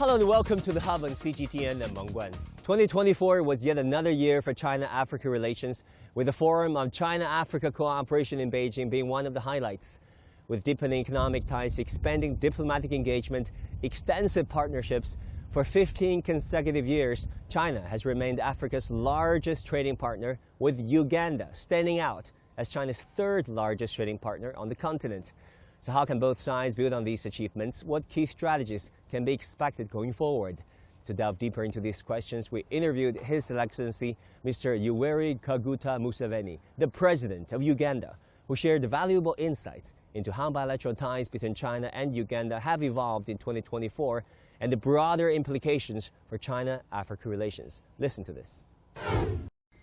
Hello and welcome to The Hub on CGTN and Guan. 2024 was yet another year for China-Africa relations, with the Forum on China-Africa Cooperation in Beijing being one of the highlights. With deepening economic ties, expanding diplomatic engagement, extensive partnerships, for 15 consecutive years, China has remained Africa's largest trading partner, with Uganda standing out as China's third largest trading partner on the continent. So how can both sides build on these achievements? What key strategies can be expected going forward? To delve deeper into these questions, we interviewed His Excellency Mr. Yoweri Kaguta Museveni, the President of Uganda, who shared valuable insights into how bilateral ties between China and Uganda have evolved in 2024 and the broader implications for China-Africa relations. Listen to this.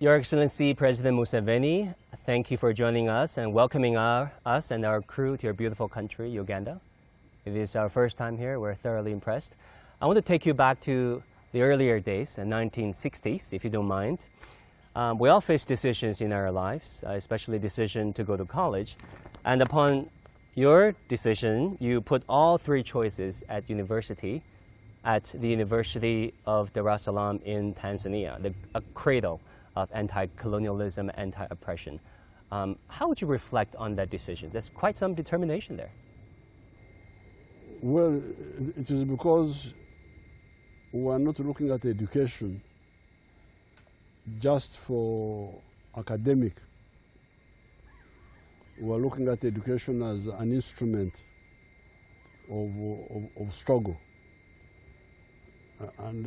Your Excellency President Museveni, thank you for joining us and welcoming us and our crew to your beautiful country, Uganda. It is our first time here. We're thoroughly impressed. I want to take you back to the earlier days, the 1960s, if you don't mind. We all face decisions in our lives, especially decision to go to college. And upon your decision, you put all three choices at university, at the University of Dar es Salaam in Tanzania, a cradle of anti-colonialism, anti-oppression. How would you reflect on that decision? There's quite some determination there. Well, it is because we are not looking at education just for academic. We are looking at education as an instrument of struggle. And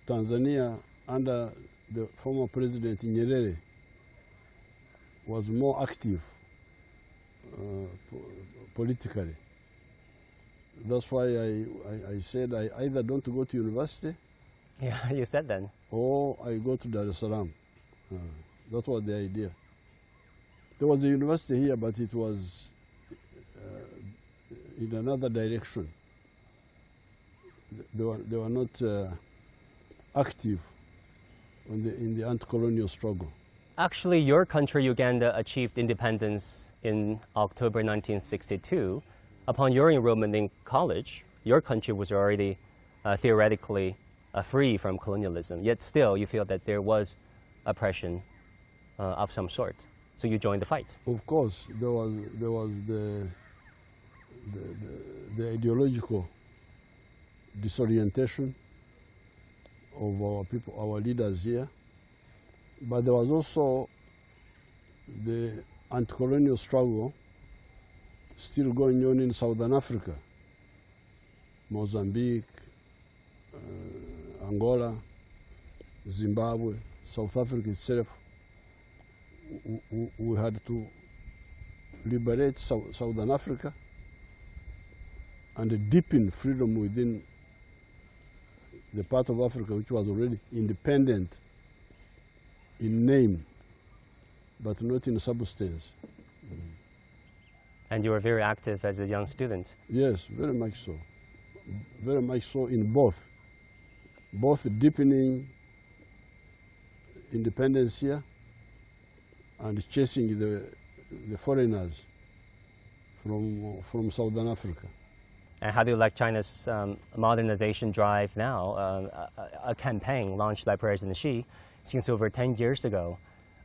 Tanzania, under the former President Yoweri, was more active politically. That's why I said I either don't go to university. Yeah, you said then. Or I go to Dar es Salaam. That was the idea. There was a university here, but it was in another direction. They were not active in the anti-colonial struggle. Actually, your country, Uganda, achieved independence in October 1962. Upon your enrollment in college, your country was already theoretically free from colonialism, yet still you feel that there was oppression of some sort. So you joined the fight. Of course, there was the ideological disorientation of our people, our leaders here, but there was also the anti-colonial struggle still going on in Southern Africa, Mozambique, Angola, Zimbabwe, South Africa itself. We had to liberate Southern Africa and deepen freedom within the part of Africa which was already independent in name, but not in substance. And you were very active as a young student. Yes, very much so. Very much so in both deepening independence here and chasing the foreigners from Southern Africa. And how do you like China's modernization drive now? A campaign launched by President Xi since over 10 years ago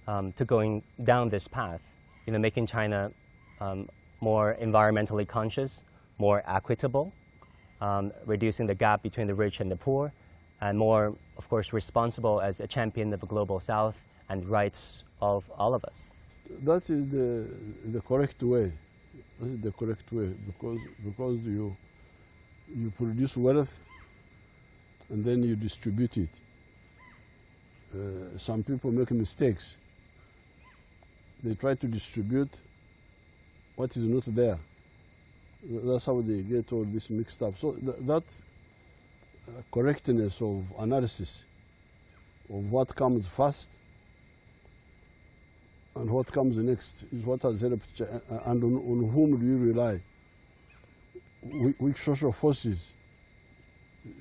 to going down this path, making China more environmentally conscious, more equitable, reducing the gap between the rich and the poor, and more, of course, responsible as a champion of the global South and rights of all of us. That is the correct way. That is the correct way because you produce wealth and then you distribute it. Some people make mistakes. They try to distribute what is not there. That's how they get all this mixed up. So that correctness of analysis of what comes first and what comes next is what has helped. And on whom do you rely? Which social forces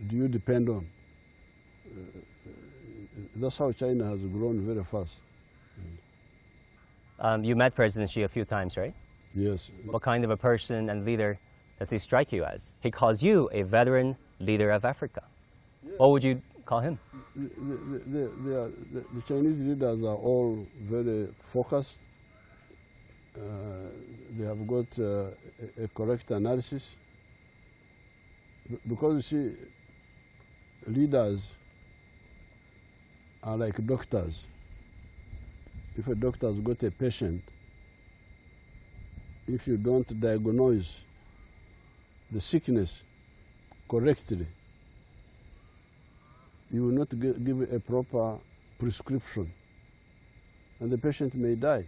do you depend on? That's how China has grown very fast. You met President Xi a few times, right? Yes. What kind of a person and leader does he strike you as? He calls you a veteran leader of Africa. What would you call him? The Chinese leaders are all very focused. They have got a correct analysis. Because you see, leaders are like doctors. If a doctor has got a patient, if you don't diagnose the sickness correctly, you will not give a proper prescription, and the patient may die.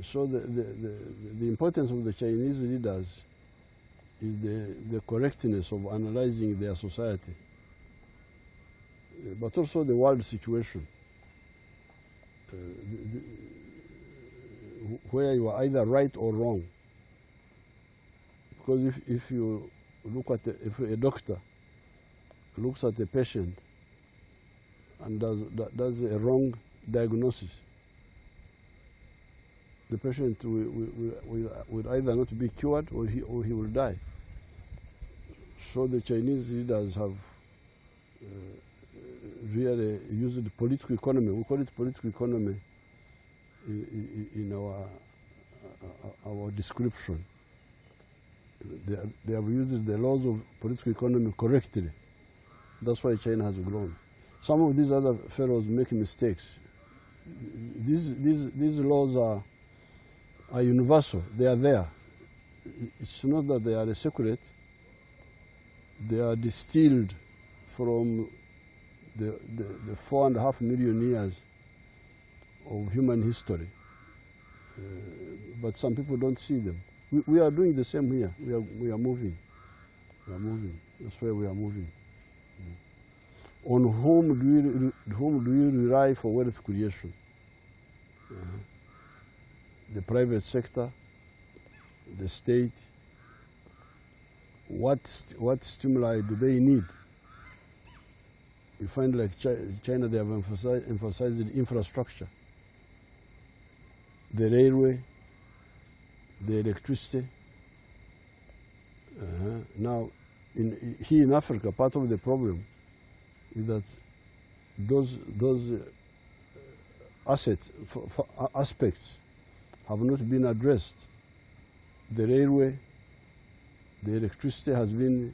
So the importance of the Chinese leaders is the correctness of analyzing their society, but also the world situation, where you are either right or wrong. Because if you look at if a doctor looks at a patient and does a wrong diagnosis, the patient will either not be cured or he will die. So the Chinese leaders have really used political economy. We call it political economy in our description. They have used the laws of political economy correctly. That's why China has grown. Some of these other fellows make mistakes. These laws are universal. They are there. It's not that they are a secret. They are distilled from the 4.5 million years of human history. But some people don't see them. We are doing the same here. We are moving. We are moving. That's where we are moving. On whom do we rely for wealth creation? The private sector, the state. What stimuli do they need? You find like China, they have emphasized infrastructure, the railway, the electricity. Now, here in Africa, part of the problem is that those aspects have not been addressed. The railway, the electricity has been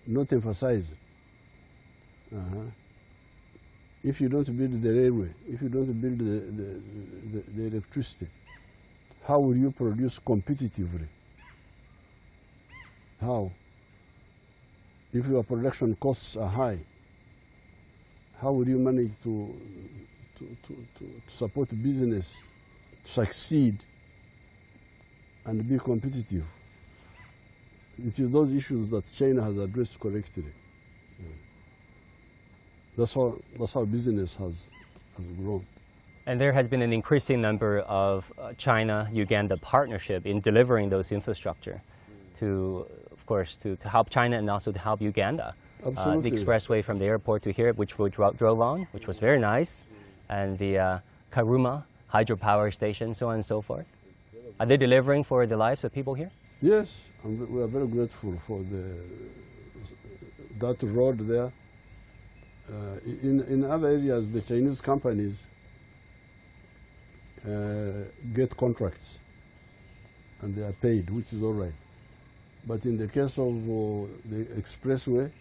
not emphasized. If you don't build the railway, if you don't build the electricity, how will you produce competitively? How? If your production costs are high, how will you manage to support business, to succeed and be competitive? It is those issues that China has addressed correctly. That's how business has grown. And there has been an increasing number of China-Uganda partnership in delivering those infrastructure to, of course, to help China and also to help Uganda. Absolutely. The expressway from the airport to here, which we drove on, which was very nice, and the Karuma Hydropower Station, so on and so forth. Are they delivering for the lives of people here? Yes, we are very grateful for that road there. In other areas, the Chinese companies get contracts and they are paid, which is all right. But in the case of the expressway,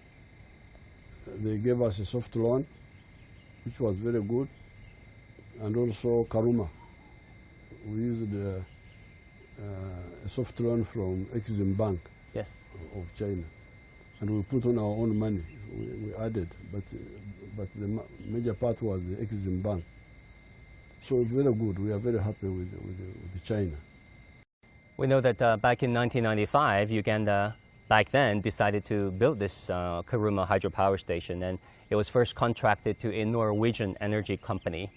they gave us a soft loan, which was very good, and also Karuma. We used a soft loan from Exim Bank of China, and we put on our own money. We added, but the major part was the Exim Bank. So it's very good. We are very happy with China. We know that back in 1995, Uganda, back then, decided to build this Karuma hydropower station, and it was first contracted to a Norwegian energy company.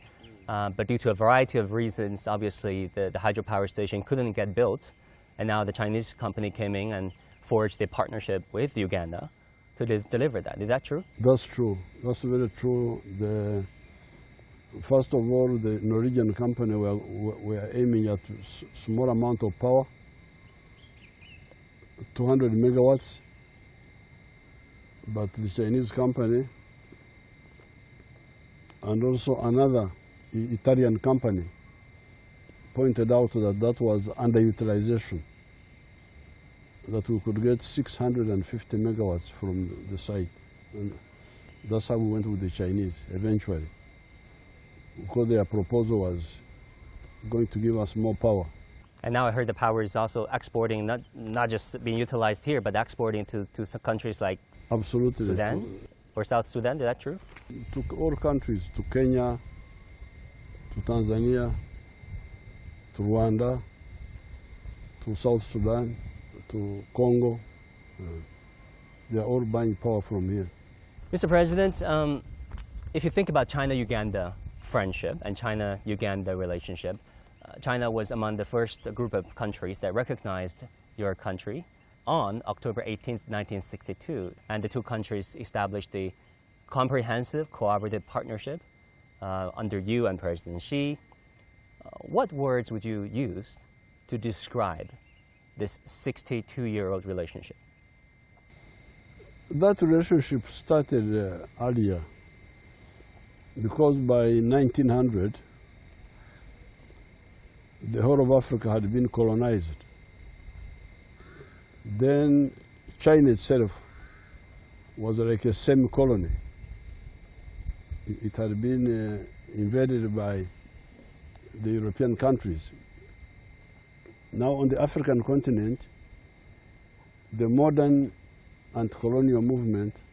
But due to a variety of reasons, obviously, the hydropower station couldn't get built, and now the Chinese company came in and forged a partnership with Uganda to deliver that. Is that true? That's true. That's very true. First of all, the Norwegian company were aiming at small amount of power, 200 megawatts, but the Chinese company and also another Italian company pointed out that that was underutilization, that we could get 650 megawatts from the site. And that's how we went with the Chinese eventually, because their proposal was going to give us more power. And now I heard the power is also exporting, not just being utilized here, but exporting to some countries like Absolutely. Sudan or South Sudan. Is that true? To all countries, to Kenya, to Tanzania, to Rwanda, to South Sudan, to Congo. They are all buying power from here. Mr. President, if you think about China-Uganda friendship and China-Uganda relationship, China was among the first group of countries that recognized your country on October 18, 1962, and the two countries established a comprehensive cooperative partnership under you and President Xi. What words would you use to describe this 62-year-old relationship? That relationship started earlier, because by 1900, the whole of Africa had been colonized. Then China itself was like a semi-colony. It had been invaded by the European countries. Now on the African continent, the modern anti-colonial movement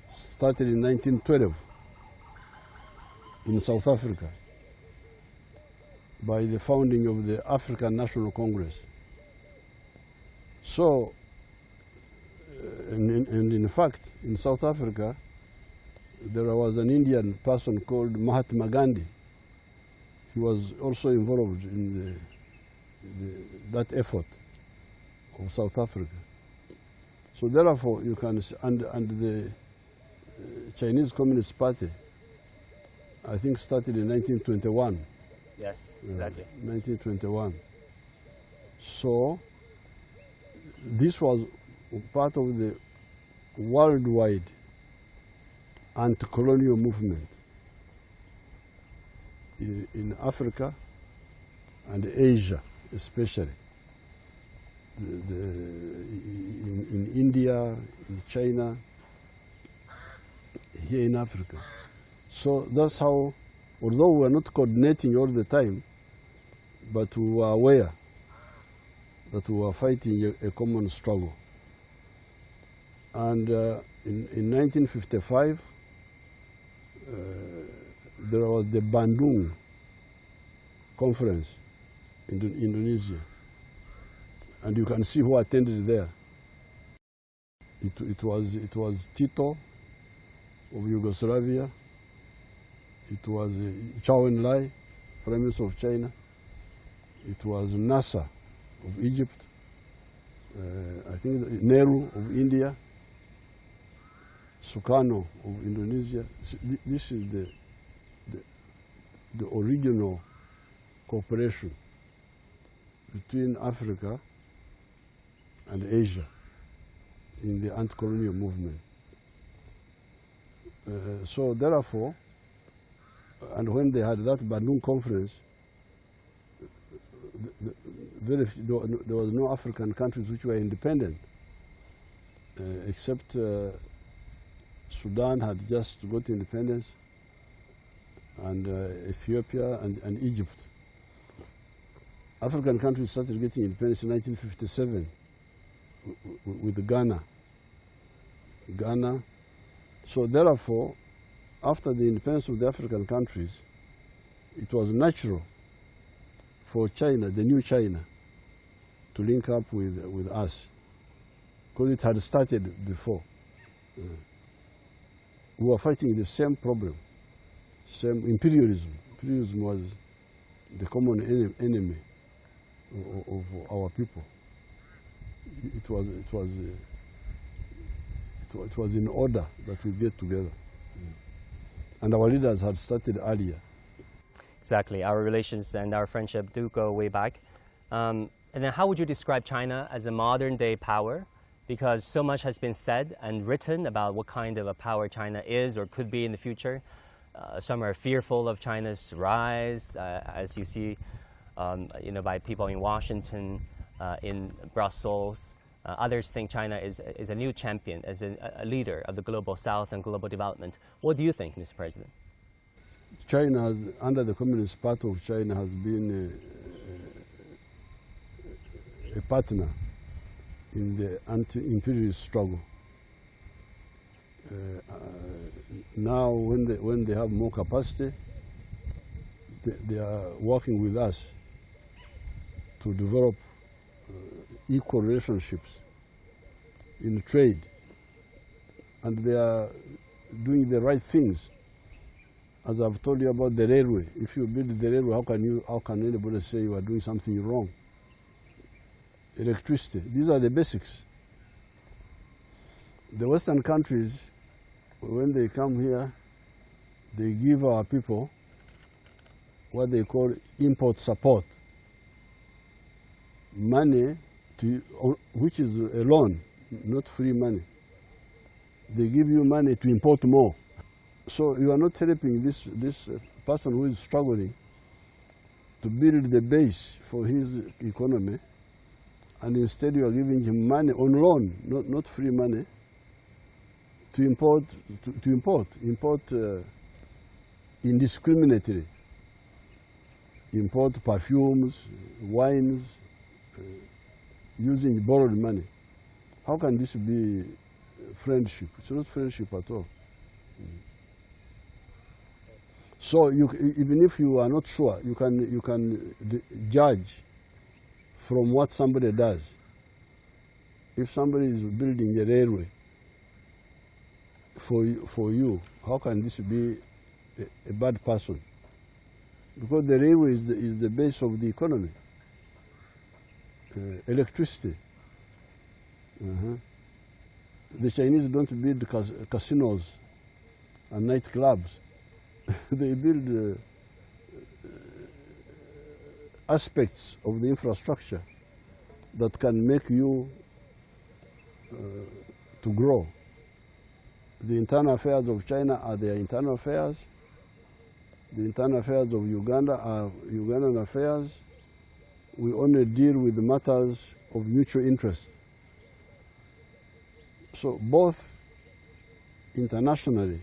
started in 1912 in South Africa by the founding of the African National Congress. So, and in fact, in South Africa, there was an Indian person called Mahatma Gandhi. He was also involved in that effort of South Africa. So therefore, you can, and the Chinese Communist Party, I think started in 1921. Yes, exactly. 1921. So this was part of the worldwide anti-colonial movement in Africa and Asia especially. In India, in China, here in Africa. So that's how, although we were not coordinating all the time, but we were aware that we were fighting a common struggle. And in 1955, there was the Bandung conference in Indonesia. And you can see who attended there. It was Tito of Yugoslavia. It was Zhou Enlai, Prime Minister of China. It was Nasser of Egypt. I think Nehru of India. Sukarno of Indonesia. This is the original cooperation between Africa and Asia in the anti-colonial movement. So therefore, and when they had that Bandung conference, there was no African countries which were independent, except Sudan had just got independence, and Ethiopia and Egypt. African countries started getting independence in 1957 with Ghana. So therefore, after the independence of the African countries, it was natural for China, the new China, to link up with us, because it had started before. We were fighting the same problem, same imperialism. Imperialism was the common enemy of our people. It was in order that we get together. And our leaders had started earlier. Exactly. Our relations and our friendship do go way back. And then how would you describe China as a modern-day power? Because so much has been said and written about what kind of a power China is or could be in the future. Some are fearful of China's rise, as you see, by people in Washington, in Brussels. Others think China is a new champion, as a leader of the global South and global development. What do you think, Mr. President? China, under the Communist Party of China, has been a partner in the anti-imperialist struggle. Now, when they have more capacity, they are working with us to develop equal relationships in trade, and they are doing the right things. As I've told you about the railway, if you build the railway, how can anybody say you are doing something wrong? Electricity, these are the basics. The Western countries, when they come here, they give our people what they call import support. Money, which is a loan, not free money. They give you money to import more. So you are not helping this person who is struggling to build the base for his economy, and instead you are giving him money on loan, not free money, to import indiscriminately. Import perfumes, wines, using borrowed money. How can this be friendship? It's not friendship at all. So even if you are not sure, you can judge from what somebody does. If somebody is building a railway for you, how can this be a bad person? Because the railway is the base of the economy. Electricity. The Chinese don't build casinos and nightclubs. They build aspects of the infrastructure that can make you to grow. The internal affairs of China are their internal affairs. The internal affairs of Uganda are Ugandan affairs. We only deal with the matters of mutual interest. So both internationally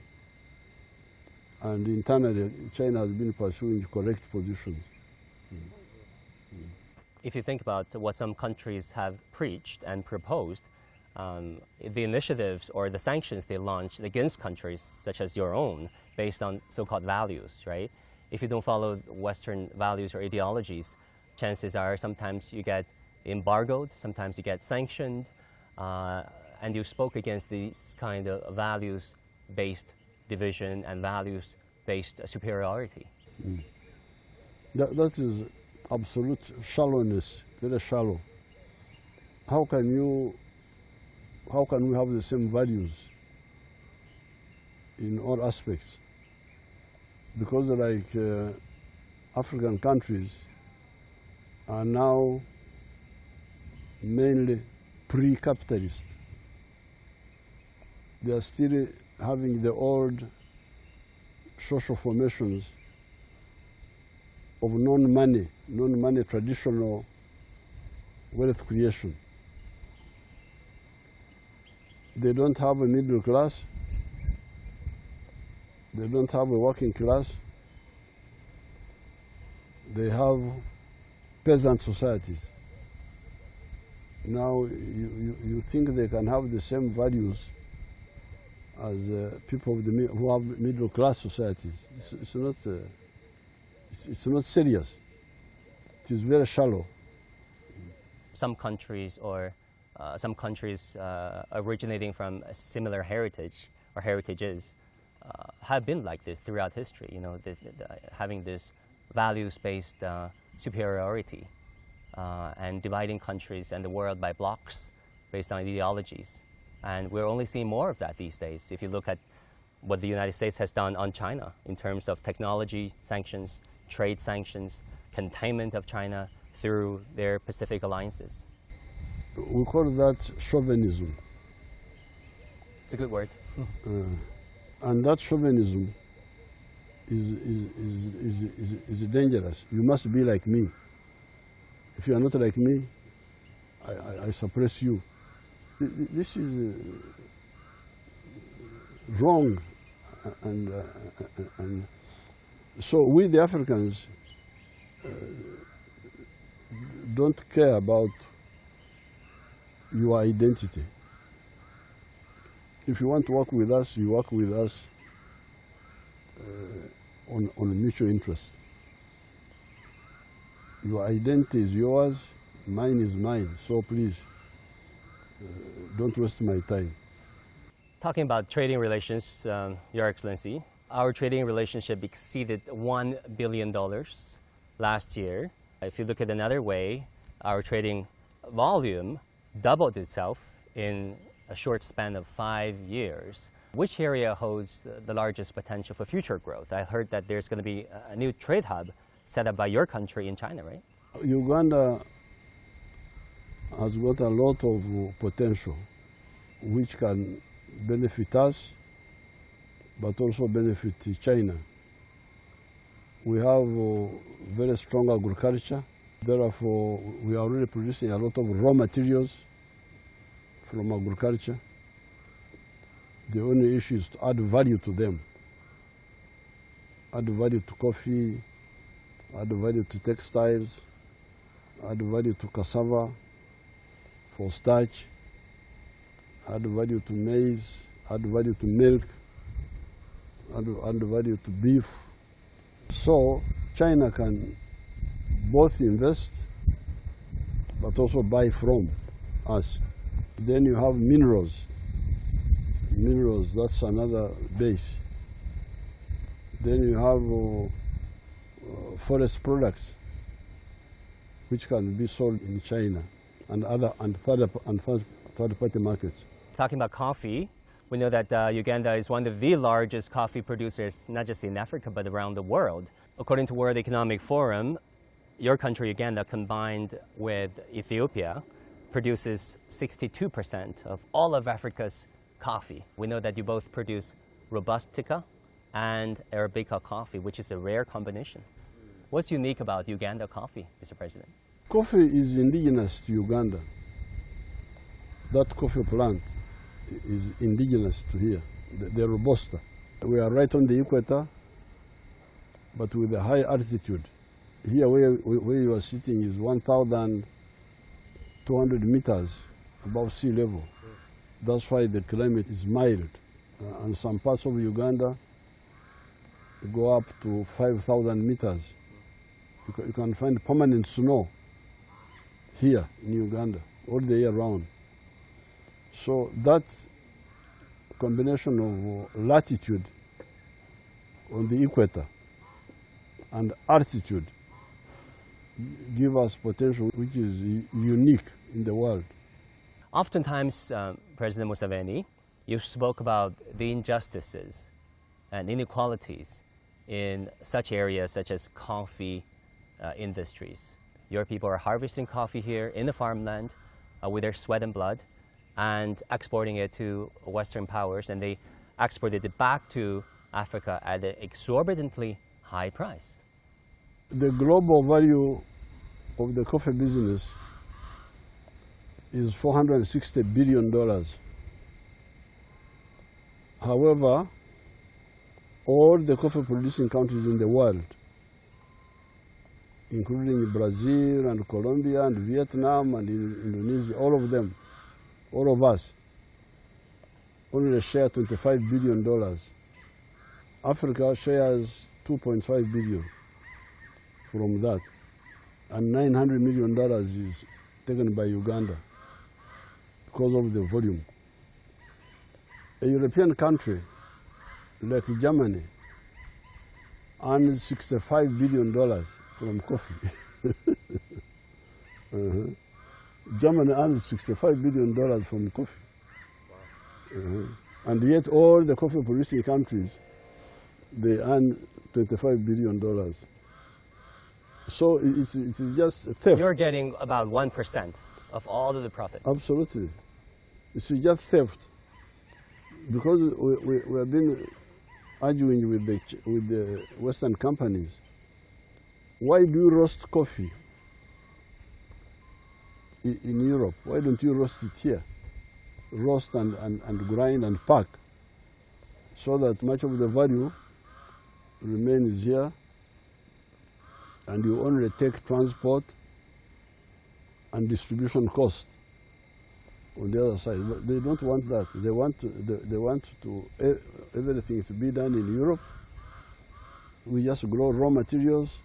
and internally, China has been pursuing correct positions. If you think about what some countries have preached and proposed, the initiatives or the sanctions they launched against countries such as your own based on so-called values, right? If you don't follow Western values or ideologies, chances are sometimes you get embargoed, sometimes you get sanctioned, and you spoke against these kind of values-based division and values-based superiority. That is absolute shallowness, very shallow. How can we have the same values in all aspects? Because like African countries are now mainly pre-capitalist. They are still having the old social formations of non-money traditional wealth creation. They don't have a middle class. They don't have a working class. They have peasant societies. Now you think they can have the same values as people who have middle class societies. It's not serious. It is very shallow. Some countries originating from a similar heritage or heritages have been like this throughout history. You know, having this values-based superiority and dividing countries and the world by blocks based on ideologies. And we're only seeing more of that these days. If you look at what the United States has done on China in terms of technology sanctions, trade sanctions, containment of China, through their Pacific alliances? We call that chauvinism. It's a good word. And that chauvinism is dangerous. You must be like me. If you are not like me, I suppress you. This is wrong, and so we the Africans don't care about your identity. If you want to work with us, you work with us on mutual interest. Your identity is yours, mine is mine, so please don't waste my time. Talking about trading relations, Your Excellency, our trading relationship exceeded $1 billion last year. If you look at another way, our trading volume doubled itself in a short span of 5 years. Which area holds the largest potential for future growth? I heard that there's going to be a new trade hub set up by your country in China, right? Uganda has got a lot of potential which can benefit us, but also benefit China. We have very strong agriculture. Therefore, we are already producing a lot of raw materials from agriculture. The only issue is to add value to them. Add value to coffee, add value to textiles, add value to cassava for starch, add value to maize, add value to milk, add value to beef. So China can both invest but also buy from us. Then you have minerals. Minerals, that's another base. Then you have forest products which can be sold in China and third-party markets. Talking about coffee, we know that Uganda is one of the largest coffee producers, not just in Africa, but around the world. According to World Economic Forum, your country, Uganda, combined with Ethiopia, produces 62% of all of Africa's coffee. We know that you both produce Robusta and Arabica coffee, which is a rare combination. What's unique about Uganda coffee, Mr. President? Coffee is indigenous to Uganda. That coffee plant is indigenous to here, the Robusta. We are right on the equator, but with a high altitude. Here where you are sitting is 1,200 meters above sea level. That's why the climate is mild. And some parts of Uganda go up to 5,000 meters. You can find permanent snow here in Uganda all the year round. So that combination of latitude on the equator and altitude give us potential which is unique in the world. Oftentimes, President Museveni, you spoke about the injustices and inequalities in such areas such as coffee industries. Your people are harvesting coffee here in the farmland with their sweat and blood and exporting it to Western powers, and they exported it back to Africa at an exorbitantly high price. The global value of the coffee business is $460 billion. However, all the coffee producing countries in the world, including Brazil and Colombia and Vietnam and Indonesia, all of them, all of us, only share $25 billion. Africa shares $2.5 billion from that, and $900 million is taken by Uganda because of the volume. A European country like Germany earns $65 billion from coffee. Germany earns $65 billion from coffee. And yet all the coffee producing countries, they earn $25 billion. So it's just theft. You're getting about 1% of all of the profit. Absolutely. It's just theft. Because we have been arguing with the Western companies. Why do you roast coffee in Europe? Why don't you roast it here? Roast and grind and pack, so that much of the value remains here, and you only take transport and distribution cost on the other side. But they don't want that. They want everything to be done in Europe. We just grow raw materials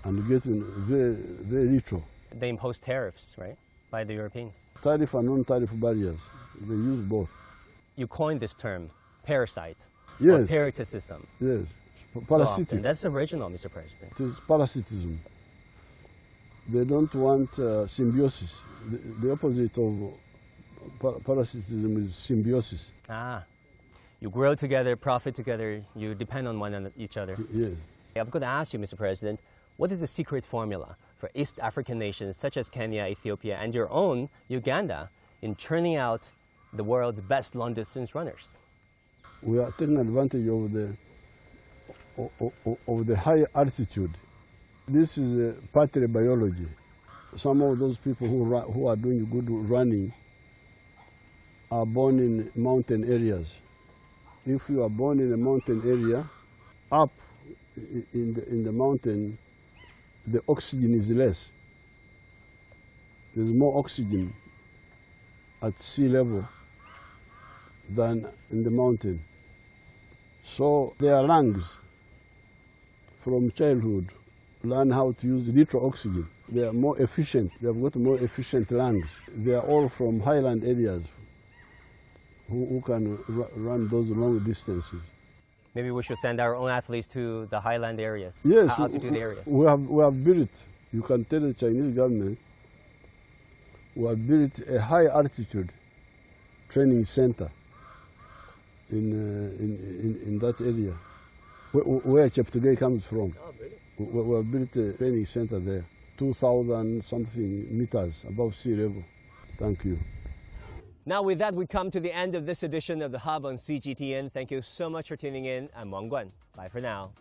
and get in very little. They impose tariffs, right, by the Europeans. Tariff and non-tariff barriers, they use both. You coined this term, parasite, yes. or parasitism. Yes, parasitic. So that's original, Mr. President. It is parasitism. They don't want symbiosis. The opposite of parasitism is symbiosis. Ah, you grow together, profit together, you depend on each other. Yes. I've got to ask you, Mr. President, what is the secret formula for East African nations such as Kenya, Ethiopia, and your own Uganda in churning out the world's best long-distance runners? We are taking advantage of the high altitude. This is partly biology. Some of those people who are doing good running are born in mountain areas. If you are born in a mountain area, up in the mountain, the oxygen is less. There's more oxygen at sea level than in the mountain. So their lungs, from childhood, learn how to use little oxygen. They are more efficient. They have got more efficient lungs. They are all from highland areas who can run those long distances. Maybe we should send our own athletes to the highland areas, yes, altitude areas. We have built, you can tell the Chinese government, we have built a high altitude training center in that area, where Cheptegei comes from. Oh, really? We have built a training center there, 2,000 something meters above sea level. Thank you. Now with that, we come to the end of this edition of The Hub on CGTN. Thank you so much for tuning in. I'm Wang Guan. Bye for now.